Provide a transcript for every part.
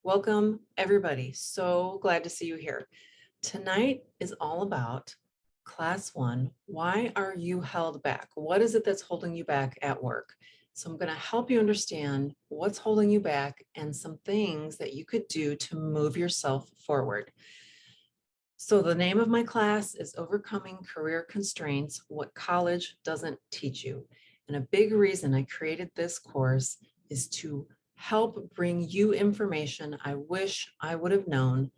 Welcome, everybody. So glad to see you here. Tonight is all about Class 1. Why are you held back? What is it that's holding you back at work? So I'm going to help you understand what's holding you back and some things that you could do to move yourself forward. So the name of my class is Overcoming Career Constraints, What College Doesn't Teach You. And a big reason I created this course is to help bring you information I wish I would have known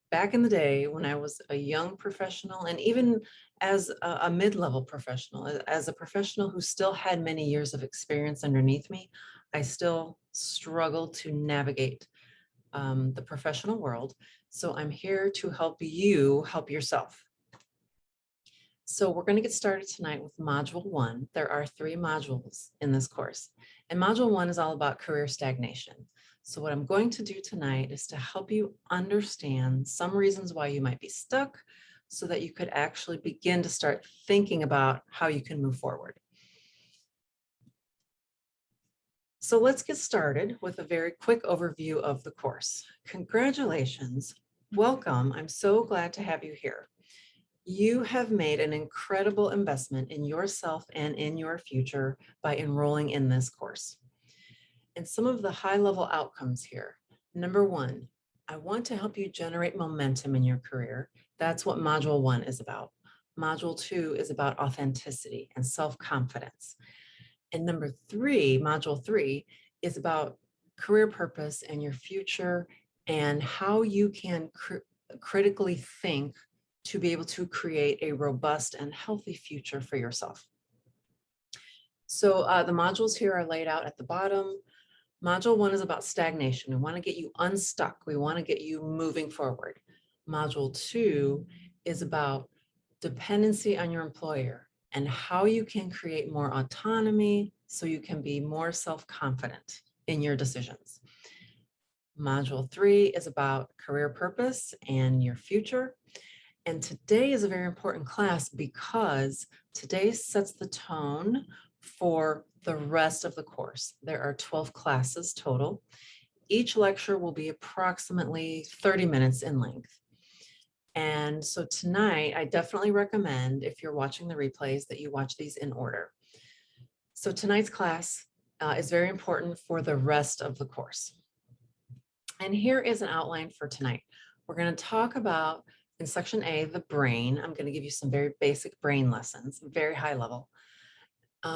back in the day when I was a young professional, and even as a mid-level professional, as a professional who still had many years of experience underneath me. I still struggle to navigate the professional world. So I'm here to help you help yourself. So we're going to get started tonight with Module 1. There are 3 modules in this course, and Module 1 is all about career stagnation. So what I'm going to do tonight is to help you understand some reasons why you might be stuck so that you could actually begin to start thinking about how you can move forward. So let's get started with a very quick overview of the course. Congratulations. Welcome. I'm so glad to have you here. You have made an incredible investment in yourself and in your future by enrolling in this course. And some of the high-level outcomes here. Number 1, I want to help you generate momentum in your career. That's what Module 1 is about. Module 2 is about authenticity and self-confidence. And number 3, Module 3, is about career purpose and your future and how you can critically think to be able to create a robust and healthy future for yourself. So the modules here are laid out at the bottom. Module 1 is about stagnation. We want to get you unstuck. We want to get you moving forward. Module 2 is about dependency on your employer and how you can create more autonomy so you can be more self-confident in your decisions. Module 3 is about career purpose and your future. And today is a very important class because today sets the tone for the rest of the course. There are 12 classes total. Each lecture will be approximately 30 minutes in length. And so tonight, I definitely recommend, if you're watching the replays, that you watch these in order. So tonight's class is very important for the rest of the course. And here is an outline for tonight. We're going to talk about, in section A, the brain. I'm going to give you some very basic brain lessons, very high level.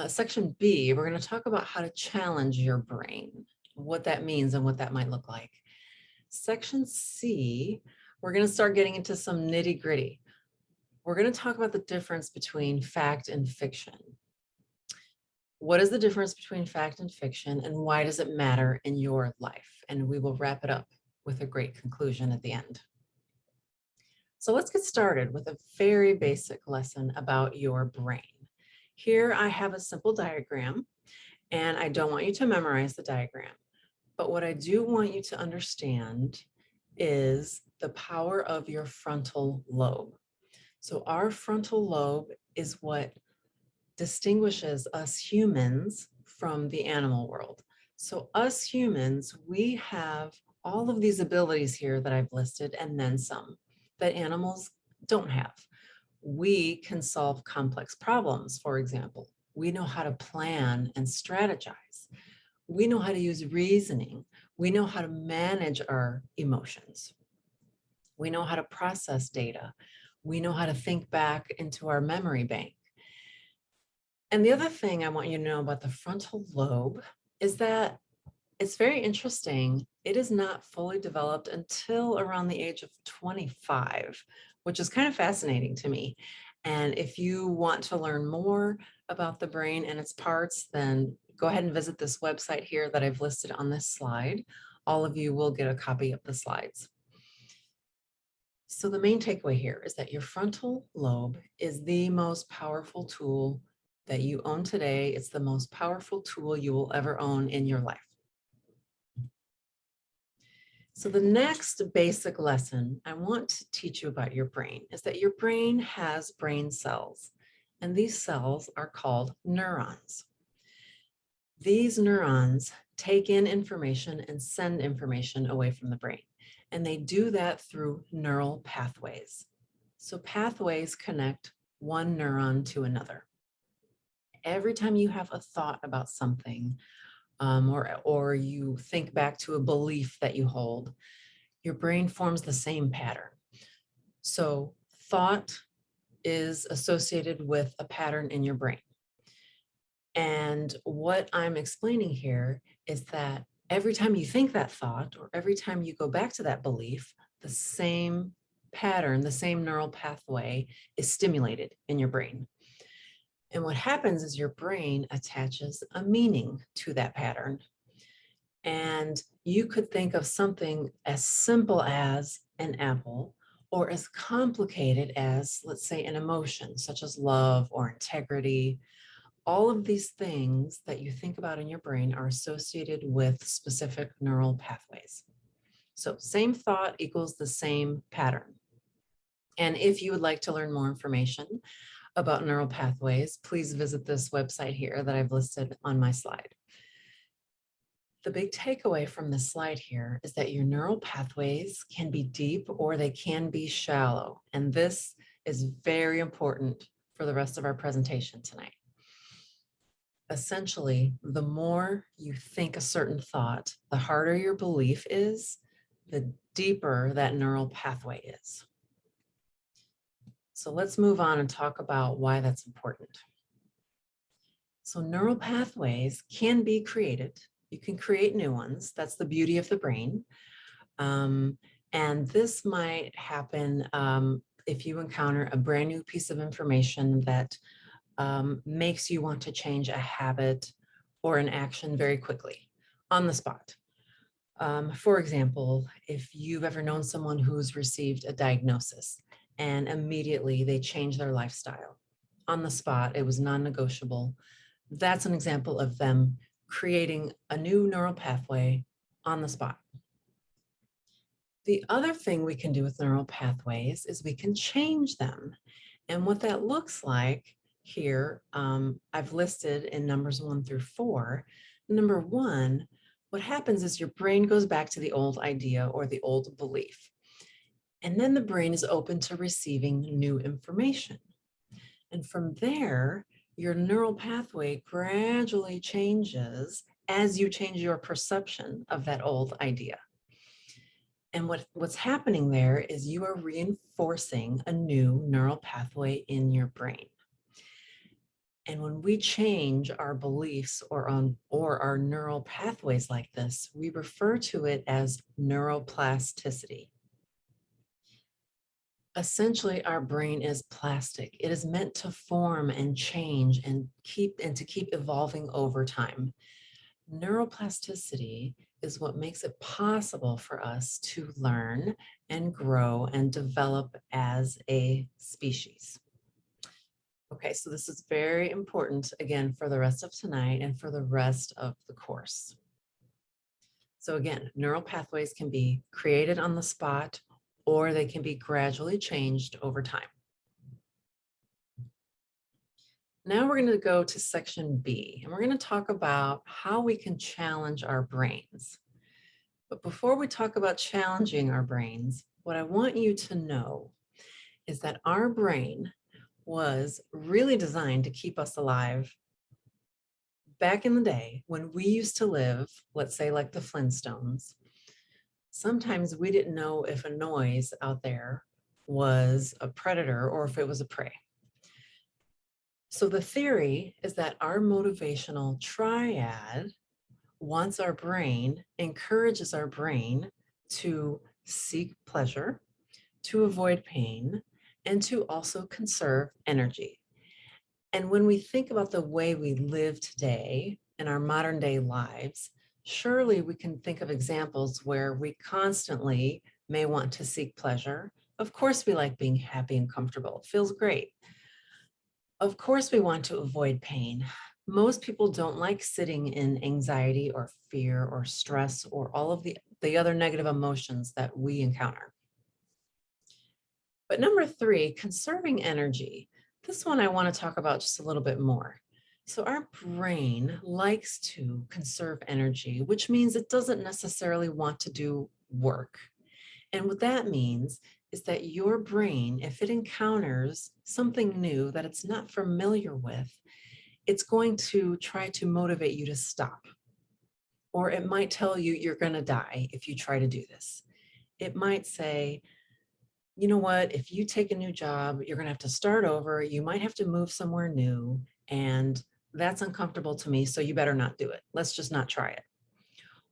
Section B, we're going to talk about how to challenge your brain, what that means and what that might look like. Section C, we're going to start getting into some nitty gritty. We're going to talk about the difference between fact and fiction. What is the difference between fact and fiction, and why does it matter in your life? And we will wrap it up with a great conclusion at the end. So let's get started with a very basic lesson about your brain. Here I have a simple diagram, and I don't want you to memorize the diagram. But what I do want you to understand is the power of your frontal lobe. So our frontal lobe is what distinguishes us humans from the animal world. So us humans, we have all of these abilities here that I've listed and then some that animals don't have. We can solve complex problems, for example. We know how to plan and strategize. We know how to use reasoning. We know how to manage our emotions. We know how to process data. We know how to think back into our memory bank. And the other thing I want you to know about the frontal lobe is that it's very interesting. It is not fully developed until around the age of 25, which is kind of fascinating to me. And if you want to learn more about the brain and its parts, then go ahead and visit this website here that I've listed on this slide. All of you will get a copy of the slides. So the main takeaway here is that your frontal lobe is the most powerful tool that you own today. It's the most powerful tool you will ever own in your life. So the next basic lesson I want to teach you about your brain is that your brain has brain cells, and these cells are called neurons. These neurons take in information and send information away from the brain. And they do that through neural pathways. So pathways connect one neuron to another. Every time you have a thought about something, or you think back to a belief that you hold, your brain forms the same pattern. So thought is associated with a pattern in your brain. And what I'm explaining here is that every time you think that thought, or every time you go back to that belief, the same pattern, the same neural pathway is stimulated in your brain. And what happens is your brain attaches a meaning to that pattern. And you could think of something as simple as an apple, or as complicated as, let's say, an emotion, such as love or integrity. All of these things that you think about in your brain are associated with specific neural pathways. So same thought equals the same pattern. And if you would like to learn more information about neural pathways, please visit this website here that I've listed on my slide. The big takeaway from this slide here is that your neural pathways can be deep or they can be shallow. And this is very important for the rest of our presentation tonight. Essentially, the more you think a certain thought, the harder your belief is, the deeper that neural pathway is. So let's move on and talk about why that's important. So neural pathways can be created. You can create new ones. That's the beauty of the brain. And this might happen if you encounter a brand new piece of information that makes you want to change a habit or an action very quickly on the spot. For example, if you've ever known someone who's received a diagnosis and immediately they change their lifestyle on the spot, it was non-negotiable. That's an example of them creating a new neural pathway on the spot. The other thing we can do with neural pathways is we can change them. And what that looks like here, I've listed in numbers 1 through 4. Number 1, what happens is your brain goes back to the old idea or the old belief. And then the brain is open to receiving new information. And from there, your neural pathway gradually changes as you change your perception of that old idea. And what's happening there is you are reinforcing a new neural pathway in your brain. And when we change our beliefs or our neural pathways like this, we refer to it as neuroplasticity. Essentially, our brain is plastic. It is meant to form and change and to keep evolving over time. Neuroplasticity is what makes it possible for us to learn and grow and develop as a species. Okay, so this is very important, again, for the rest of tonight and for the rest of the course. So again, neural pathways can be created on the spot, or they can be gradually changed over time. Now we're going to go to section B, and we're going to talk about how we can challenge our brains. But before we talk about challenging our brains, what I want you to know is that our brain was really designed to keep us alive back in the day when we used to live, let's say like the Flintstones. Sometimes we didn't know if a noise out there was a predator or if it was a prey. So the theory is that our motivational triad encourages our brain to seek pleasure, to avoid pain, and to also conserve energy. And when we think about the way we live today in our modern day lives, surely we can think of examples where we constantly may want to seek pleasure. Of course, we like being happy and comfortable. It feels great. Of course, we want to avoid pain. Most people don't like sitting in anxiety or fear or stress or all of the other negative emotions that we encounter. But number 3, conserving energy. This one I want to talk about just a little bit more. So our brain likes to conserve energy, which means it doesn't necessarily want to do work. And what that means is that your brain, if it encounters something new that it's not familiar with, it's going to try to motivate you to stop. Or it might tell you you're going to die if you try to do this. It might say, you know what, if you take a new job, you're going to have to start over. You might have to move somewhere new. And that's uncomfortable to me. So you better not do it. Let's just not try it.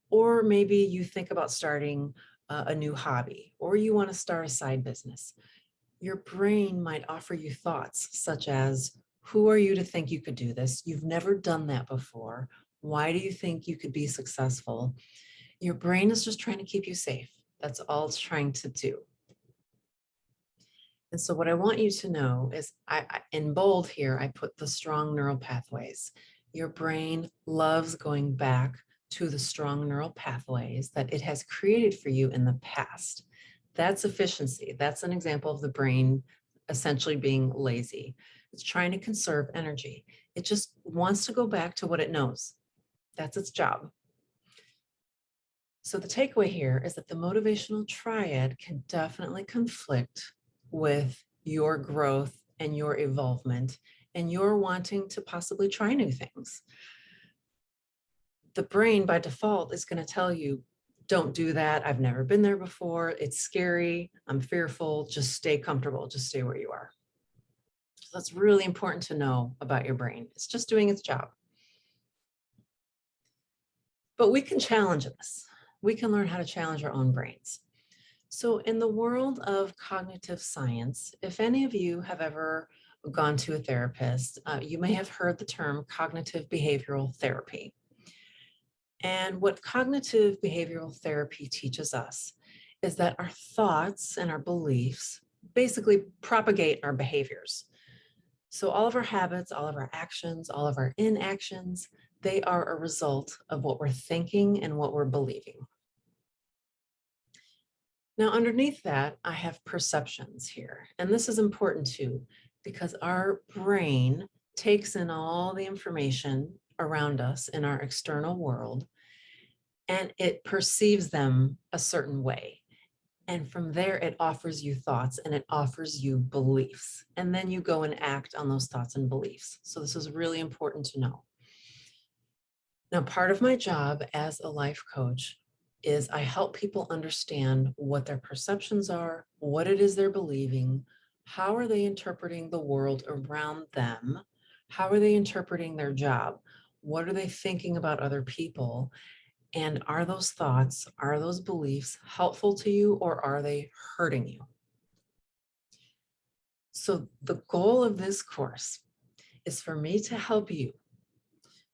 Or maybe you think about starting a new hobby, or you want to start a side business. Your brain might offer you thoughts such as, who are you to think you could do this? You've never done that before. Why do you think you could be successful? Your brain is just trying to keep you safe. That's all it's trying to do. And so what I want you to know is in bold here, I put the strong neural pathways. Your brain loves going back to the strong neural pathways that it has created for you in the past. That's efficiency. That's an example of the brain essentially being lazy. It's trying to conserve energy. It just wants to go back to what it knows. That's its job. So the takeaway here is that the motivational triad can definitely conflict with your growth and your evolvement and your wanting to possibly try new things. The brain by default is going to tell you, don't do that. I've never been there before. It's scary. I'm fearful. Just stay comfortable. Just stay where you are. So that's really important to know about your brain. It's just doing its job. But we can challenge this. We can learn how to challenge our own brains. So in the world of cognitive science, if any of you have ever gone to a therapist, you may have heard the term cognitive behavioral therapy. And what cognitive behavioral therapy teaches us is that our thoughts and our beliefs basically propagate our behaviors. So all of our habits, all of our actions, all of our inactions, they are a result of what we're thinking and what we're believing. Now, underneath that, I have perceptions here. And this is important too, because our brain takes in all the information around us in our external world, and it perceives them a certain way. And from there, it offers you thoughts and it offers you beliefs. And then you go and act on those thoughts and beliefs. So this is really important to know. Now, part of my job as a life coach is I help people understand what their perceptions are, what it is they're believing, how are they interpreting the world around them, how are they interpreting their job, what are they thinking about other people, and are those thoughts, are those beliefs helpful to you or are they hurting you? So the goal of this course is for me to help you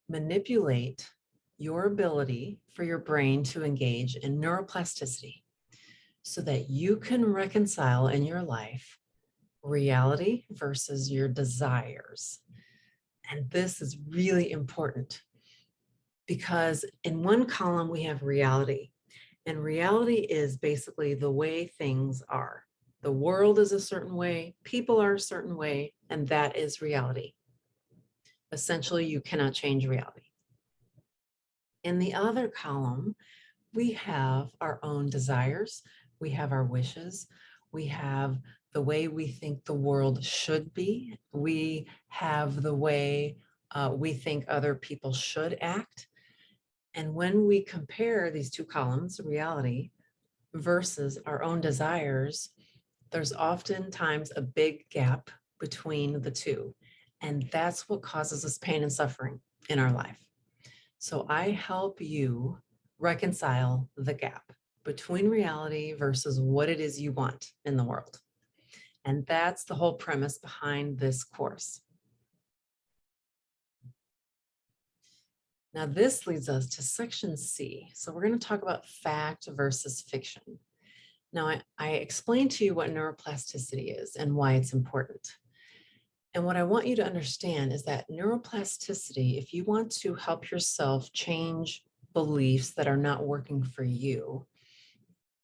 manipulate your ability for your brain to engage in neuroplasticity so that you can reconcile in your life reality versus your desires. And this is really important because in one column we have reality, and reality is basically the way things are. The world is a certain way, people are a certain way, and that is reality. Essentially, you cannot change reality. In the other column, we have our own desires, we have our wishes, we have the way we think the world should be, we have the way we think other people should act. And when we compare these two columns, reality versus our own desires, there's oftentimes a big gap between the two. And that's what causes us pain and suffering in our life. So I help you reconcile the gap between reality versus what it is you want in the world. And that's the whole premise behind this course. Now, this leads us to section C. So we're going to talk about fact versus fiction. Now, I explained to you what neuroplasticity is and why it's important. And what I want you to understand is that neuroplasticity, if you want to help yourself change beliefs that are not working for you,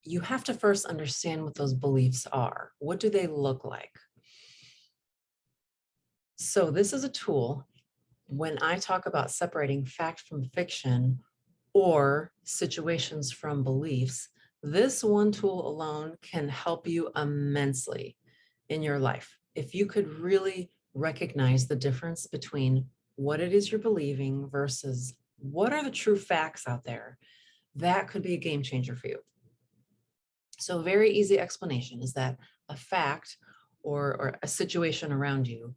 you have to first understand what those beliefs are. What do they look like? So this is a tool when I talk about separating fact from fiction or situations from beliefs, this one tool alone can help you immensely in your life. If you could really recognize the difference between what it is you're believing versus what are the true facts out there, that could be a game changer for you. So a very easy explanation is that a fact or a situation around you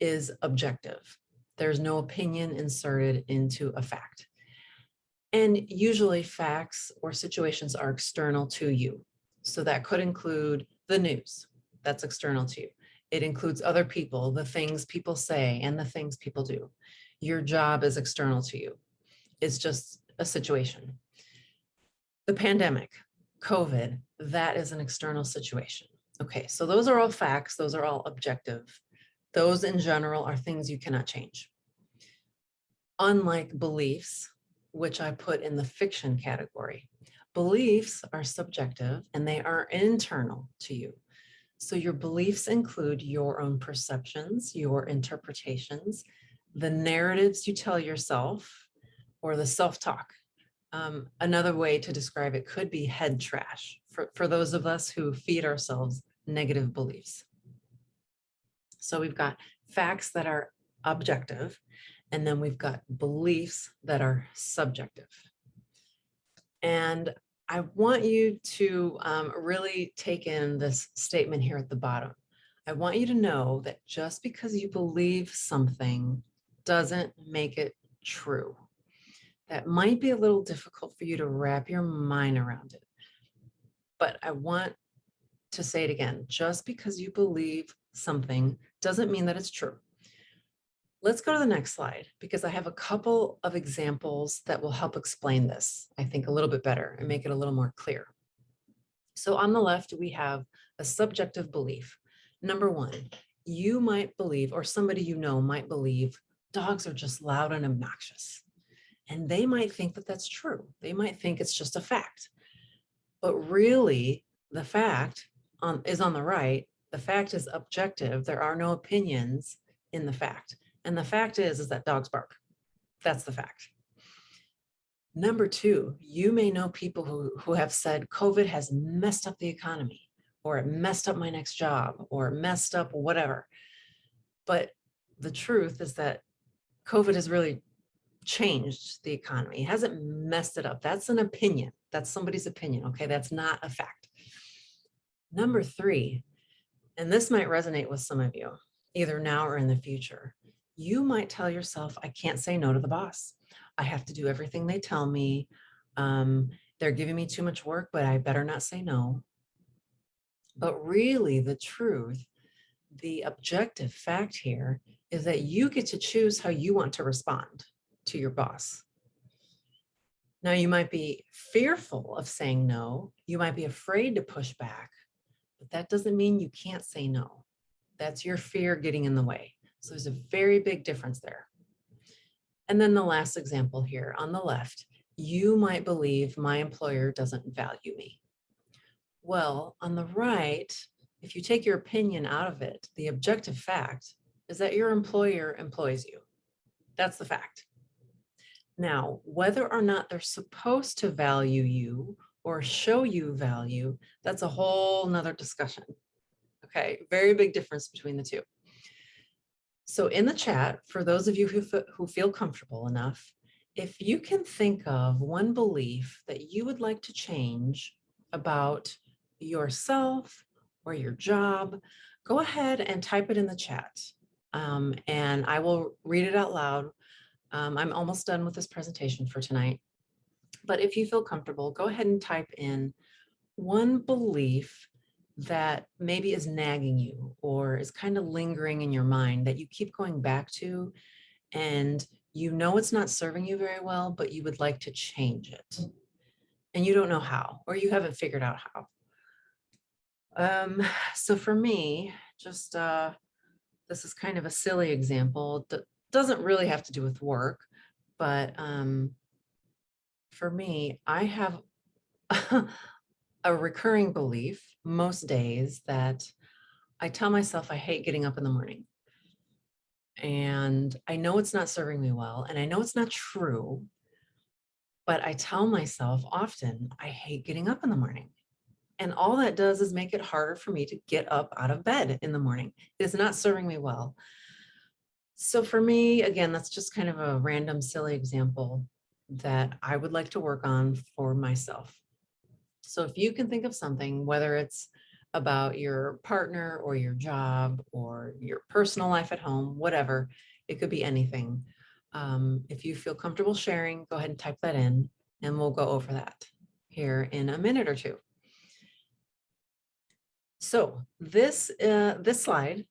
is objective. There's no opinion inserted into a fact. And usually facts or situations are external to you. So that could include the news, that's external to you. It includes other people, the things people say and the things people do. Your job is external to you. It's just a situation. The pandemic, COVID, that is an external situation. Okay, so those are all facts, those are all objective. Those in general are things you cannot change. Unlike beliefs, which I put in the fiction category, beliefs are subjective and they are internal to you. So your beliefs include your own perceptions, your interpretations, the narratives you tell yourself, or the self-talk. Another way to describe it could be head trash for those of us who feed ourselves negative beliefs. So we've got facts that are objective, and then we've got beliefs that are subjective. And I want you to really take in this statement here at the bottom. I want you to know that just because you believe something doesn't make it true. That might be a little difficult for you to wrap your mind around it. But I want to say it again, just because you believe something doesn't mean that it's true. Let's go to the next slide because I have a couple of examples that will help explain this, I think, a little bit better and make it a little more clear. So on the left, we have a subjective belief. Number one, you might believe, or somebody you know might believe, dogs are just loud and obnoxious. And they might think that that's true. They might think it's just a fact. But really, the fact is on the right. The fact is objective. There are no opinions in the fact. And the fact is that dogs bark. That's the fact. Number two, you may know people who have said COVID has messed up the economy, or it messed up my next job, or it messed up whatever. But the truth is that COVID has really changed the economy. It hasn't messed it up. That's an opinion. That's somebody's opinion. Okay, that's not a fact. Number three, and this might resonate with some of you, either now or in the future. You might tell yourself, I can't say no to the boss. I have to do everything they tell me. They're giving me too much work, but I better not say no. But really, the truth, the objective fact here is that you get to choose how you want to respond to your boss. Now, you might be fearful of saying no. You might be afraid to push back, but that doesn't mean you can't say no. That's your fear getting in the way. So there's a very big difference there. And then the last example here on the left, you might believe my employer doesn't value me. Well, on the right, if you take your opinion out of it, the objective fact is that your employer employs you. That's the fact. Now, whether or not they're supposed to value you or show you value, that's a whole nother discussion. Okay, very big difference between the two. So in the chat, for those of you who feel comfortable enough, if you can think of one belief that you would like to change about yourself or your job, go ahead and type it in the chat. And I will read it out loud. I'm almost done with this presentation for tonight. But if you feel comfortable, go ahead and type in one belief that maybe is nagging you or is kind of lingering in your mind that you keep going back to, and you know it's not serving you very well, but you would like to change it. And you don't know how, or you haven't figured out how. So for me, just this is kind of a silly example. Doesn't really have to do with work, but for me, I have a recurring belief most days that I tell myself I hate getting up in the morning. And I know it's not serving me well, and I know it's not true, but I tell myself often, I hate getting up in the morning. And all that does is make it harder for me to get up out of bed in the morning. It is not serving me well. So for me, again, that's just kind of a random, silly example that I would like to work on for myself. So if you can think of something, whether it's about your partner or your job or your personal life at home, whatever, it could be anything. If you feel comfortable sharing, go ahead and type that in and we'll go over that here in a minute or two. So this slide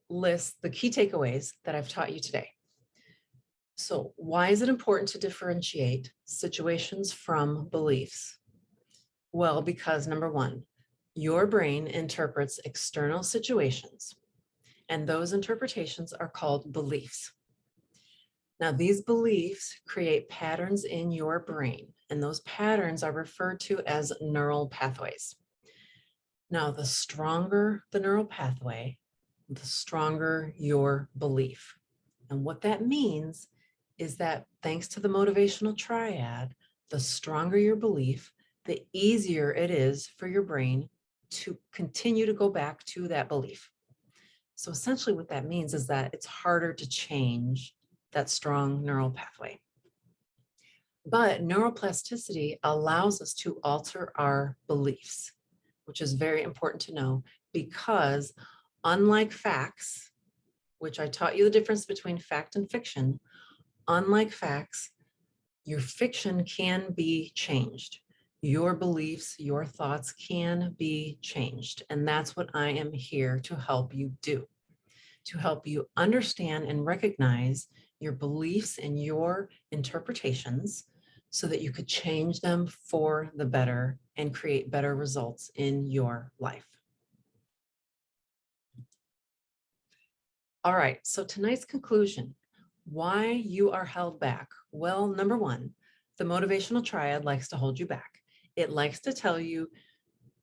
lists the key takeaways that I've taught you today. So why is it important to differentiate situations from beliefs? Well, because number one, your brain interprets external situations, and those interpretations are called beliefs. Now, these beliefs create patterns in your brain, and those patterns are referred to as neural pathways. Now, the stronger the neural pathway, the stronger your belief. And what that means is that thanks to the motivational triad, the stronger your belief, the easier it is for your brain to continue to go back to that belief. So essentially what that means is that it's harder to change that strong neural pathway. But neuroplasticity allows us to alter our beliefs, which is very important to know because unlike facts, which I taught you the difference between fact and fiction, unlike facts, your fiction can be changed. Your beliefs, your thoughts can be changed. And that's what I am here to help you do, to help you understand and recognize your beliefs and your interpretations so that you could change them for the better and create better results in your life. All right, so tonight's conclusion, why you are held back. Well, number one, the motivational triad likes to hold you back. It likes to tell you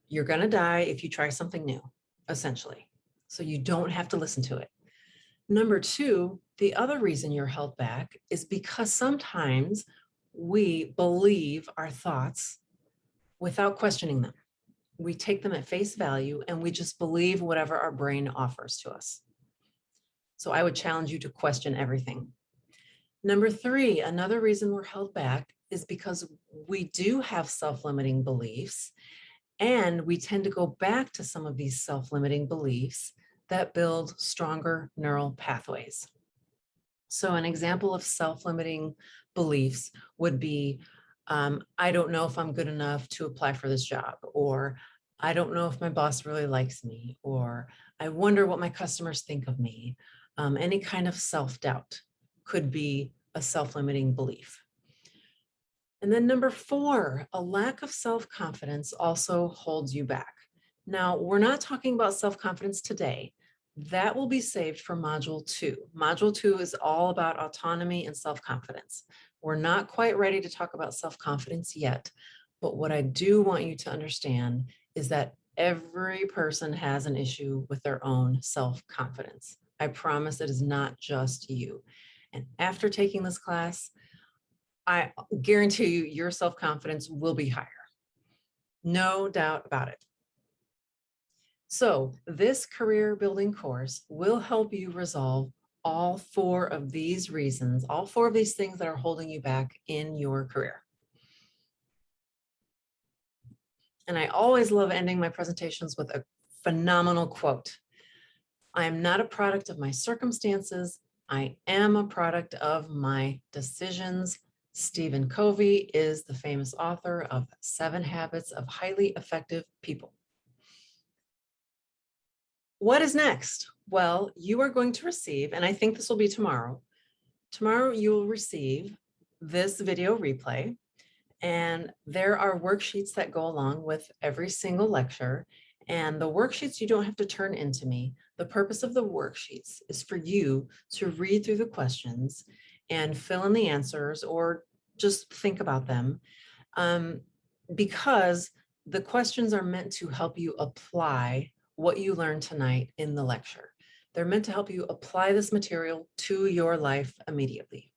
you're going to die if you try something new, essentially. So you don't have to listen to it. Number two, the other reason you're held back is because sometimes we believe our thoughts without questioning them. We take them at face value and we just believe whatever our brain offers to us. So I would challenge you to question everything. Number three, another reason we're held back is because we do have self-limiting beliefs, and we tend to go back to some of these self-limiting beliefs that build stronger neural pathways. So an example of self-limiting beliefs would be, I don't know if I'm good enough to apply for this job, or I don't know if my boss really likes me, or I wonder what my customers think of me. Any kind of self-doubt could be a self-limiting belief. And then number four, a lack of self-confidence also holds you back. Now, we're not talking about self-confidence today. That will be saved for Module 2. Module 2 is all about autonomy and self-confidence. We're not quite ready to talk about self-confidence yet, but what I do want you to understand is that every person has an issue with their own self-confidence. I promise it is not just you. And after taking this class, I guarantee you your self-confidence will be higher. No doubt about it. So this career building course will help you resolve all four of these reasons, all four of these things that are holding you back in your career. And I always love ending my presentations with a phenomenal quote. I am not a product of my circumstances. I am a product of my decisions. Stephen Covey is the famous author of 7 Habits of Highly Effective People. What is next? Well, you are going to receive, and I think this will be tomorrow. Tomorrow you will receive this video replay, and there are worksheets that go along with every single lecture. And the worksheets you don't have to turn into me. The purpose of the worksheets is for you to read through the questions and fill in the answers or just think about them, because the questions are meant to help you apply what you learned tonight in the lecture. They're meant to help you apply this material to your life immediately.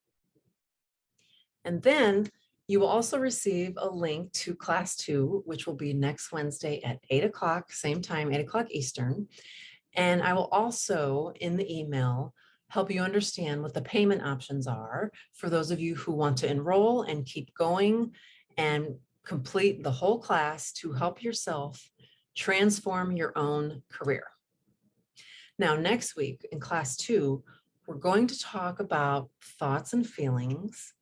And then you will also receive a link to Class 2, which will be next Wednesday at 8 o'clock, same time, 8 o'clock Eastern. And I will also, in the email, help you understand what the payment options are for those of you who want to enroll and keep going and complete the whole class to help yourself transform your own career. Now, next week in Class 2, we're going to talk about thoughts and feelings,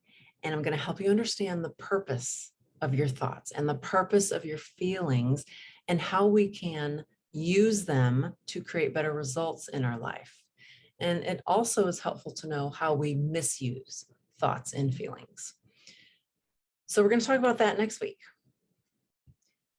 and I'm going to help you understand the purpose of your thoughts and the purpose of your feelings and how we can use them to create better results in our life. And it also is helpful to know how we misuse thoughts and feelings. So we're going to talk about that next week.